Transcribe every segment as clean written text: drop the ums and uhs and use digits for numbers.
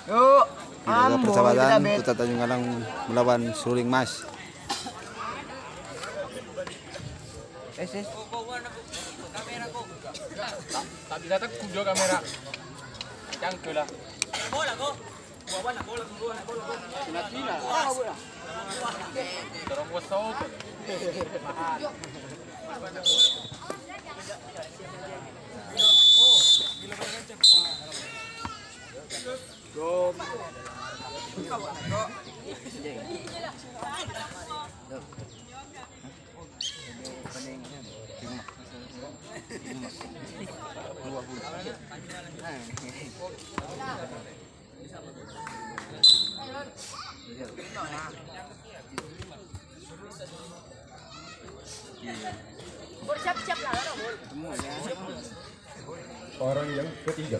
Yuk. Di laga Ambo, persahabatan kita bet. Kuta Tanjung Alang melawan Seruling Mas. Sis. Tak bisa tak kujo kamera. Cangkul lah. Bola go. Bola bola bola. Cina. Terus wasau. Go. Siap-siap lah. Orang yang ketiga.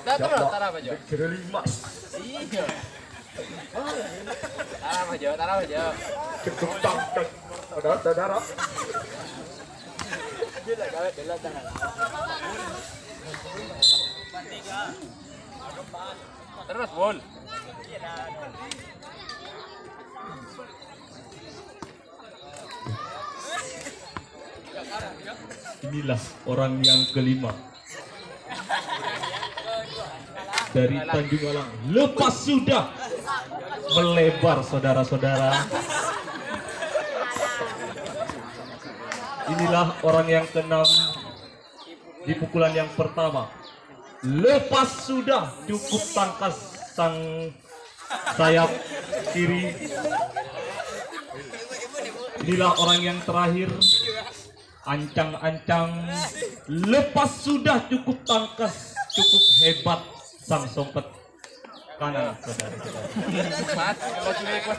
Tarap aja. Seruling Mas. Iya. Tarap aja. Cukup tangkas. Saudara-saudara. Bela tangan. Terus bol. Inilah orang yang kelima dari Tanjung Alang. Lepas sudah melebar, saudara-saudara. Inilah orang yang keenam di pukulan yang pertama. Lepas sudah, cukup tangkas sang sayap kiri. Inilah orang yang terakhir. Ancang-ancang, lepas sudah, cukup tangkas, cukup hebat sang sompet kanan, saudara-saudara. Mas, kalau sudah ikut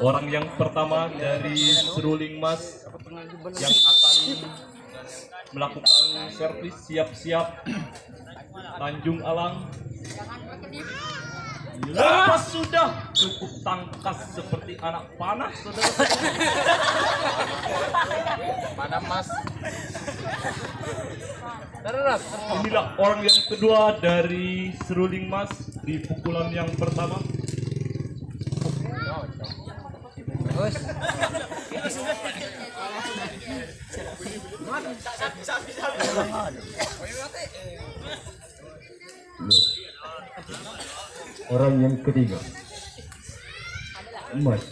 Orang yang pertama dari Seruling Mas yang akan melakukan servis, siap-siap. Tanjung Alang. Lepas sudah, cukup tangkas seperti anak panah, saudara. Mana Mas? Terus. Inilah orang yang kedua dari Seruling Mas di pukulan yang pertama. Terus. Orang yang ketiga, Mas.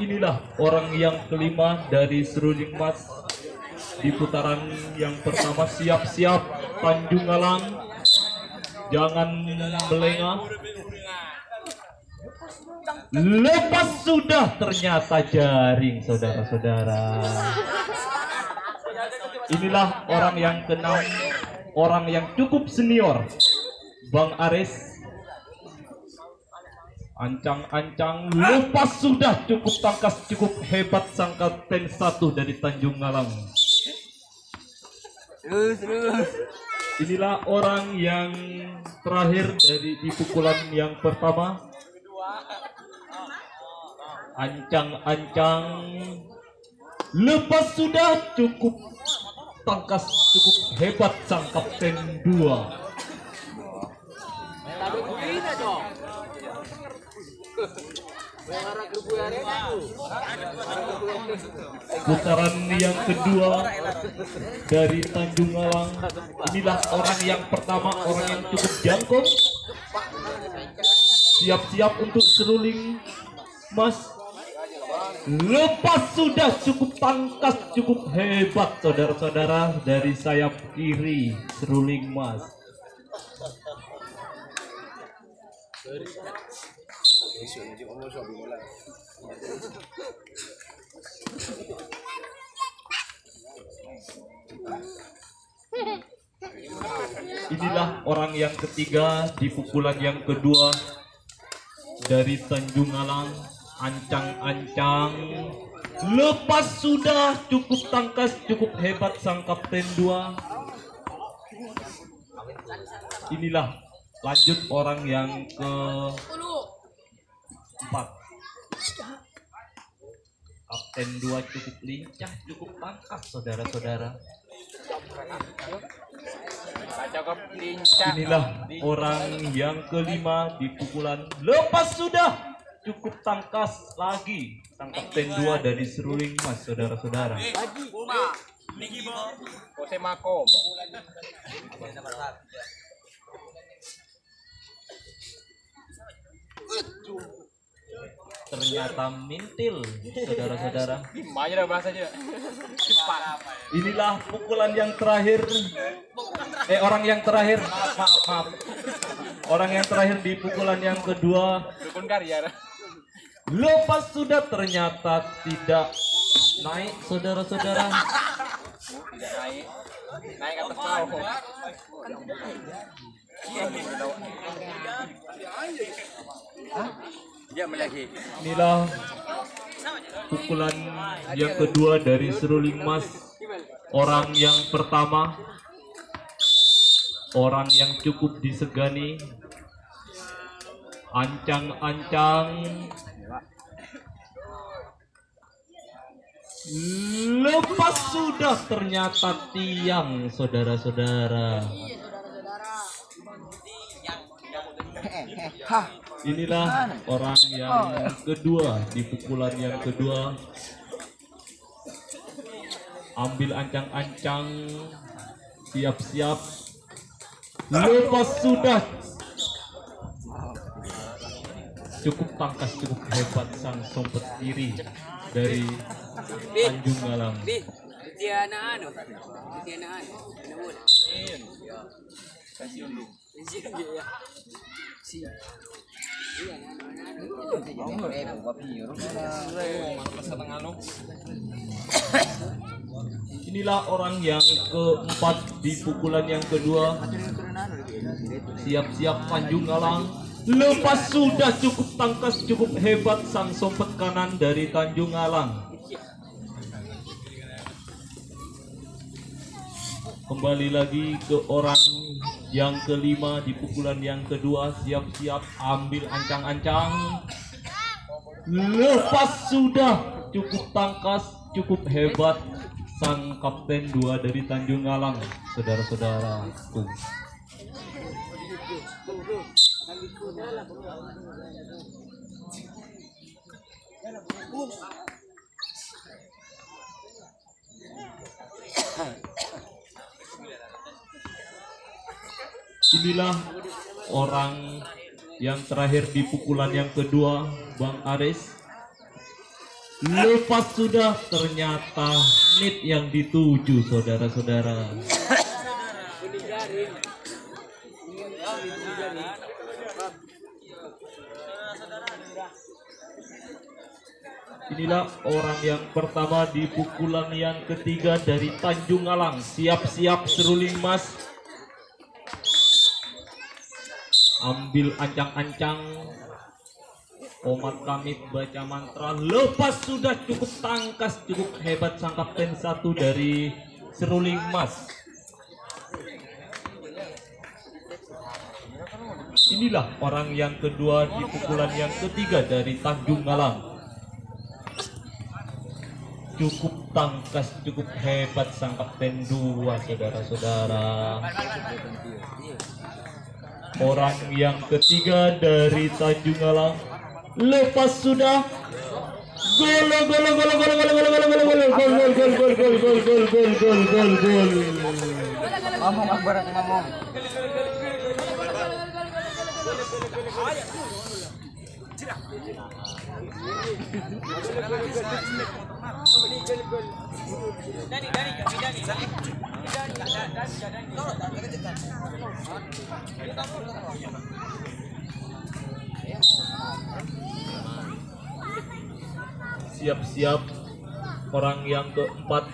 Inilah orang yang kelima dari Seruling Mas di putaran yang pertama. Siap-siap Tanjung Alang, jangan melengah. Lepas sudah, ternyata jaring, saudara-saudara. Inilah orang yang keenam, orang yang cukup senior, Bang Aris. Ancang-ancang, lepas sudah, cukup tangkas, cukup hebat sang kapten 1 dari Tanjung Alang. Terus. Inilah orang yang terakhir dari di pukulan yang pertama. Ancang-ancang, lepas sudah, cukup tangkas, cukup hebat sang kapten 2. Putaran yang kedua dari Tanjung Alang. Inilah orang yang pertama, orang yang cukup jangkung. Siap-siap untuk Seruling Mas. Lepas sudah, cukup tangkas, cukup hebat, saudara-saudara, dari sayap kiri Seruling Mas. Inilah orang yang ketiga di pukulan yang kedua dari Tanjung Alang. Ancang-ancang lepas sudah, cukup tangkas, cukup hebat sang kapten 2. Inilah lanjut orang yang keempat. Kapten 2 cukup lincah, cukup tangkas, saudara-saudara. Inilah orang yang kelima di pukulan lepas sudah, cukup tangkas lagi sang kapten 2 dari Seruling Mas, saudara-saudara. Ternyata mintil, saudara-saudara. Inilah pukulan yang terakhir. Orang yang terakhir, maaf. Orang yang terakhir di pukulan yang kedua. Lepas sudah, ternyata tidak naik, saudara-saudara. Naik atas perahu. Inilah pukulan yang kedua dari Seruling Mas. Orang yang pertama, orang yang cukup disegani, ancang-ancang. Lepas sudah, ternyata tiang, saudara-saudara. Inilah orang yang kedua di pukulan yang kedua. Ambil ancang-ancang, siap-siap. Lepas sudah, cukup tangkas, cukup hebat sang sompet kiri dari Tanjung Alang. Inilah orang yang keempat di pukulan yang kedua. Siap-siap Tanjung Alang. Lepas sudah, cukup tangkas, cukup hebat sang sompet kanan dari Tanjung Alang. Kembali lagi ke orang yang kelima di pukulan yang kedua. Siap-siap ambil ancang-ancang. Lepas sudah, cukup tangkas, cukup hebat sang kapten 2 dari Tanjung Alang, saudara-saudaraku. Inilah orang yang terakhir di pukulan yang kedua, Bang Aris. Lepas sudah, ternyata nit yang dituju, saudara-saudara. Inilah orang yang pertama di pukulan yang ketiga dari Tanjung Alang. Siap-siap Seruling Mas. Ambil ancang-ancang. Omat Kamit baca mantra. Lepas sudah, cukup tangkas, cukup hebat sang kapten 1 dari Seruling Mas. Inilah orang yang kedua di pukulan yang ketiga dari Tanjung Alang. Cukup tangkas, cukup hebat sang kapten 2, saudara-saudara. Orang yang ketiga dari Tanjung Alang. Lepas sudah, gol gol gol gol gol gol gol gol gol gol gol gol gol gol gol gol gol gol. Ngomong Akbar, ngomong. Siap-siap orang yang keempat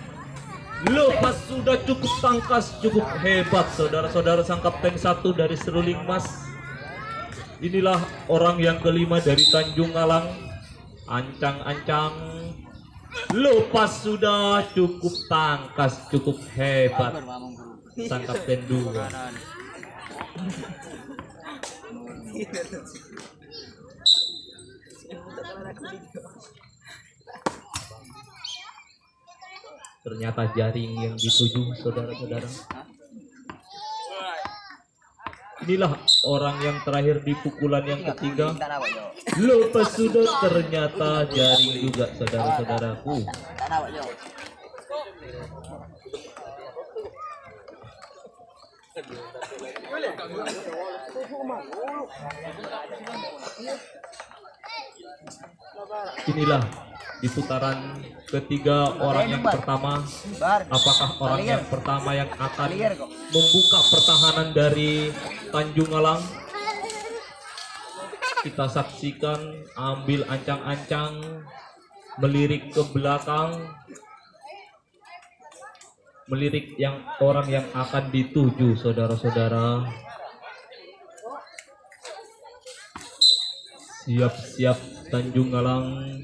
Lepas sudah cukup tangkas, cukup hebat saudara-saudara sang kapten 1 dari Seruling Mas. Inilah orang yang kelima dari Tanjung Alang, ancang-ancang. Lepas sudah cukup tangkas, cukup hebat sang kapten 2. Ternyata jaring yang dituju saudara-saudara. Inilah orang yang terakhir di pukulan yang ketiga. Lepas sudah ternyata jaring juga saudara-saudaraku. Inilah di putaran ketiga orang yang pertama. Apakah orang yang pertama yang akan membuka pertahanan dari Tanjung Alang? Kita saksikan ambil ancang-ancang, melirik ke belakang, melirik yang orang yang akan dituju saudara-saudara. Siap-siap Tanjung Alang.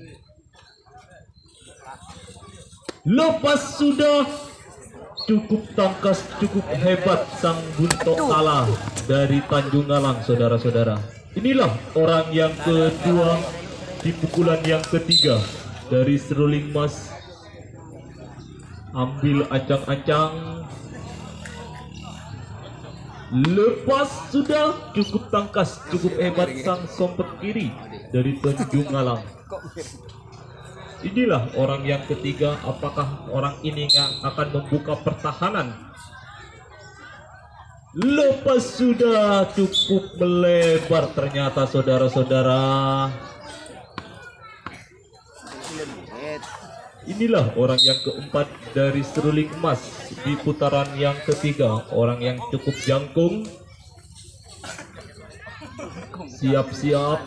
Lepas sudah cukup tangkas, cukup hebat sang buntok kalah dari Tanjung Alang saudara-saudara. Inilah orang yang kedua di pukulan yang ketiga dari Seruling Mas. Ambil ancang-ancang. Lepas sudah cukup tangkas, cukup hebat sang sompet kiri dari Tanjung Alang. Inilah orang yang ketiga. Apakah orang ini yang akan membuka pertahanan? Lepas sudah cukup melebar ternyata saudara-saudara. Inilah orang yang keempat dari Seruling Emas di putaran yang ketiga. Orang yang cukup jangkung. Siap-siap.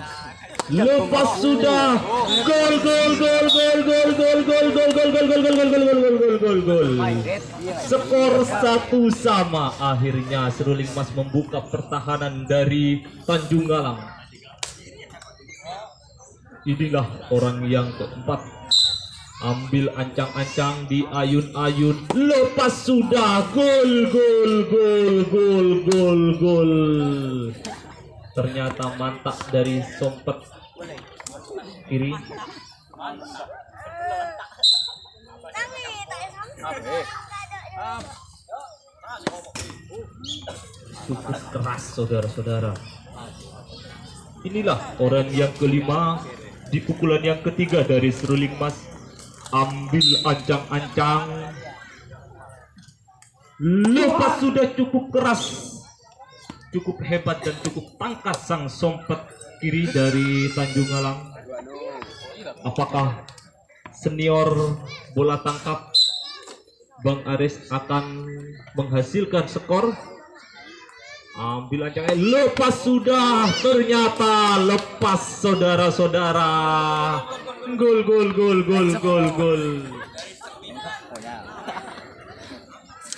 Lepas sudah gol gol gol gol gol gol gol gol gol gol gol gol gol gol gol gol gol. Skor 1 sama. Akhirnya Seruling Emas membuka pertahanan dari Tanjung Alang. Inilah orang yang keempat. Ambil ancang-ancang di ayun-ayun. Lepas sudah gol gol gol gol gol gol. Ternyata mantap dari sompet kiri. Cukup keras saudara-saudara. Inilah orang yang kelima di pukulan yang ketiga dari Seruling Emas. Ambil ancang-ancang. Lepas sudah cukup keras, cukup hebat dan cukup tangkas sang sompet kiri dari Tanjung Alang. Apakah senior bola tangkap Bang Aris akan menghasilkan skor? Ambil ancangnya. Lepas sudah ternyata lepas saudara-saudara. Gol gol gol gol gol gol.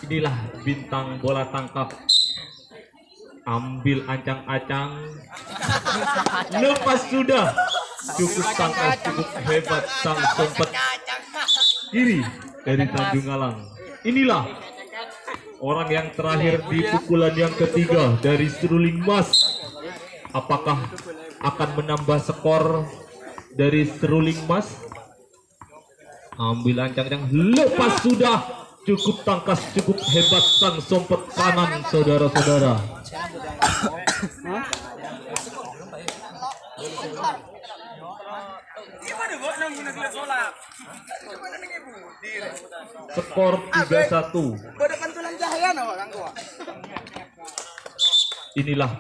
Inilah bintang bola tangkap. Ambil ancang-ancang. Lepas sudah cukup tangkas, cukup hebat sang sompet kiri dari Tanjung Alang. Inilah orang yang terakhir di pukulan yang ketiga dari Seruling Emas. Apakah akan menambah skor dari Seruling Emas? Ambil ancang-ancang. Lepas sudah cukup tangkas, cukup hebat sang sompet kanan saudara-saudara. Skor 3-1. Inilah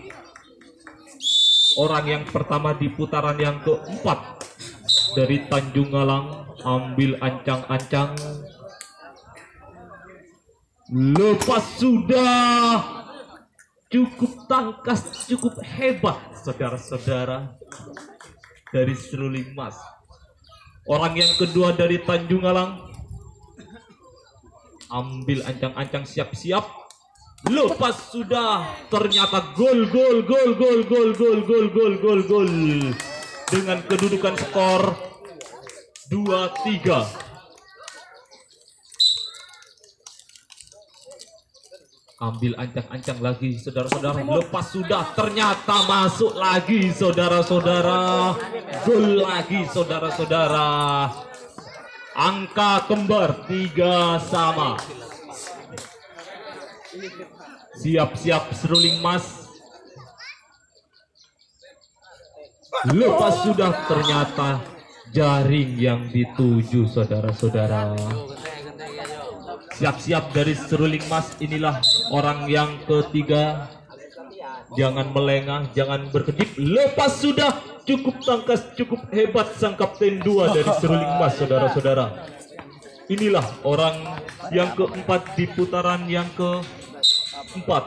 orang yang pertama di putaran yang keempat dari Tanjung Alang. Ambil ancang-ancang. Lepas sudah cukup tangkas, cukup hebat saudara-saudara dari Seruling Emas. Orang yang kedua dari Tanjung Alang. ambil ancang-ancang, siap-siap. Lepas sudah, ternyata gol dengan kedudukan skor 2-3. Ambil ancang-ancang lagi saudara-saudara. Lepas sudah, ternyata masuk lagi saudara-saudara. Gol lagi saudara-saudara. Angka kembar 3 sama. Siap-siap seruling mas. Lepas sudah, ternyata jaring yang dituju saudara-saudara. Siap-siap dari seruling mas. Inilah orang yang ketiga. Jangan melengah, jangan berkedip. Lepas sudah, cukup tangkas, cukup hebat sang kapten 2 dari seruling mas saudara-saudara. Inilah orang yang keempat di putaran yang keempat.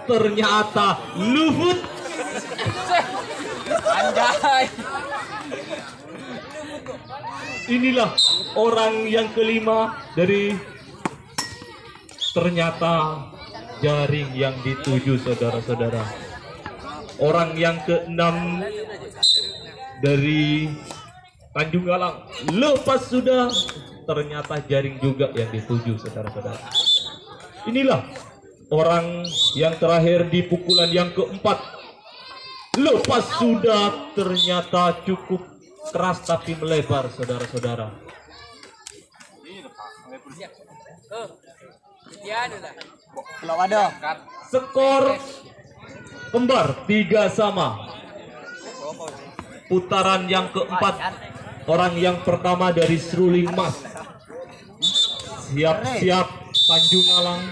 Ternyata Luhut. Anjay. Inilah orang yang kelima dari, ternyata jaring yang dituju saudara-saudara. Orang yang keenam dari Tanjung Galang. Lepas sudah, ternyata jaring juga yang dituju saudara-saudara. Inilah orang yang terakhir di pukulan yang keempat. Lepas sudah, ternyata cukup keras tapi melebar saudara-saudara. Pulau ada. Skor kembar 3 sama. Putaran yang keempat, orang yang pertama dari seruling mas. Siap-siap Tanjung Alang.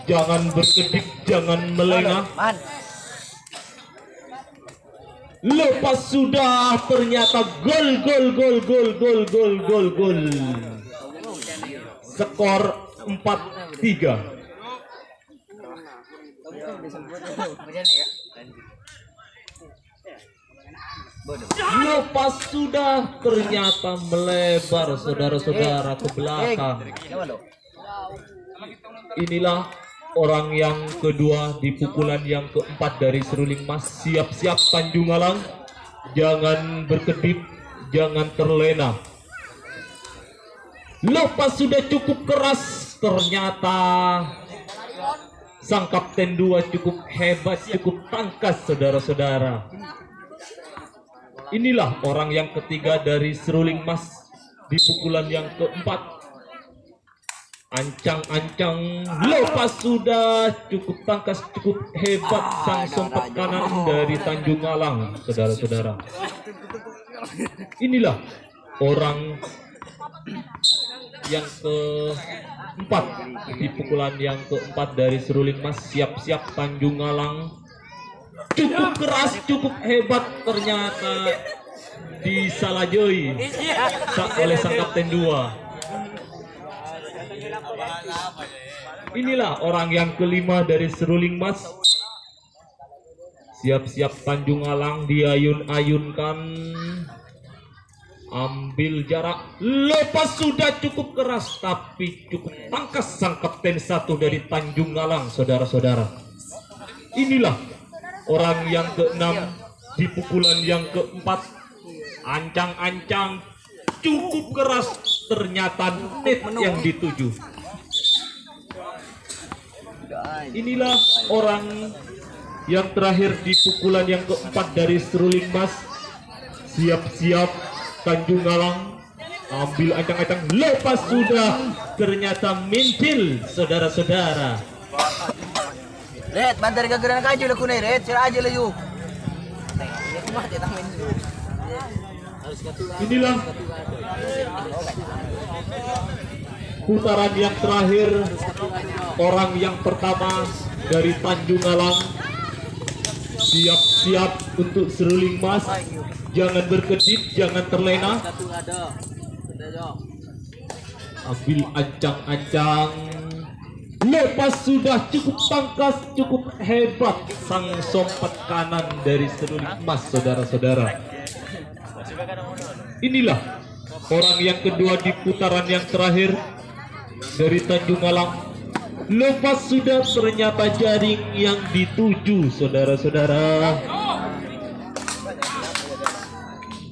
Jangan berkedip, jangan melengah. Lepas sudah, ternyata gol. Skor 4-3. Lepas sudah, ternyata melebar saudara-saudara ke belakang. Inilah orang yang kedua di pukulan yang keempat dari seruling mas. Siap-siap Tanjung Alang. Jangan berkedip, jangan terlena. Lepas sudah cukup keras, ternyata sang kapten 2 cukup hebat, cukup tangkas saudara-saudara. Inilah orang yang ketiga dari seruling mas di pukulan yang keempat. Ancang-ancang, lepas sudah cukup tangkas, cukup hebat sang sompet kanan dari Tanjung Alang saudara-saudara. Inilah orang yang keempat di pukulan yang keempat dari seruling mas. Siap-siap Tanjung Alang. Cukup keras, cukup hebat, ternyata disalahjoi oleh sang kapten 2. Inilah orang yang kelima dari seruling mas. Siap-siap Tanjung Alang, diayun-ayunkan, ambil jarak. Lepas sudah cukup keras tapi cukup tangkas sang kapten 1 dari Tanjung Alang saudara-saudara. Inilah orang yang keenam di pukulan yang keempat. Ancang-ancang, cukup keras, ternyata net yang dituju. Inilah orang yang terakhir di pukulan yang keempat dari seruling mas. Siap-siap Tanjung Alang, ambil ancang-ancang. Lepas sudah, ternyata mintil saudara-saudara. Red, bantar gagaran kaju lah kunai red, sila aja lah yuk. Inilah putaran yang terakhir, orang yang pertama dari Tanjung Alang. Siap-siap untuk seruling mas. Jangan berkedip, jangan terlena. Ambil ancang-ancang. Lepas sudah cukup tangkas, cukup hebat sang sompet kanan dari seruling mas saudara-saudara. Inilah orang yang kedua di putaran yang terakhir dari Tanjung Alang. Lepas sudah ternyata jaring yang dituju, saudara-saudara.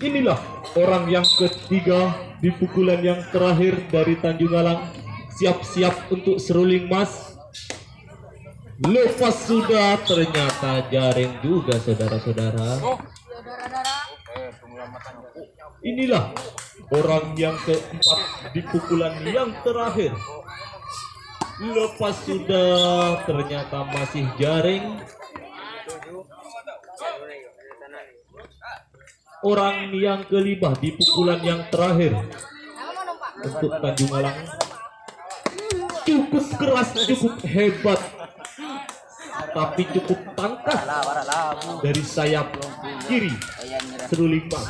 Inilah orang yang ketiga di pukulan yang terakhir dari Tanjung Alang. Siap-siap untuk seruling emas. Lepas sudah ternyata jaring juga, saudara-saudara. Inilah orang yang keempat di pukulan yang terakhir. Lepas sudah ternyata masih jaring. Orang yang kelima di pukulan yang terakhir untuk Tanjung Alang. Cukup keras, cukup hebat, tapi cukup tangkas dari sayap kiri seruling mas.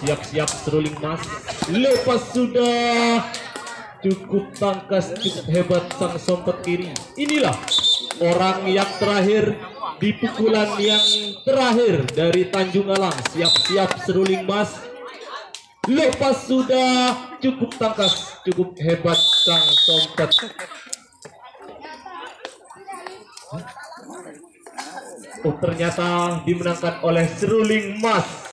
Siap-siap seruling mas. Lepas sudah cukup tangkas, cukup hebat sang sompet kiri. Inilah orang yang terakhir di pukulan yang terakhir dari Tanjung Alang. Siap-siap seruling mas. Lepas sudah cukup tangkas, cukup hebat sang sompet. Oh, ternyata dimenangkan oleh seruling mas.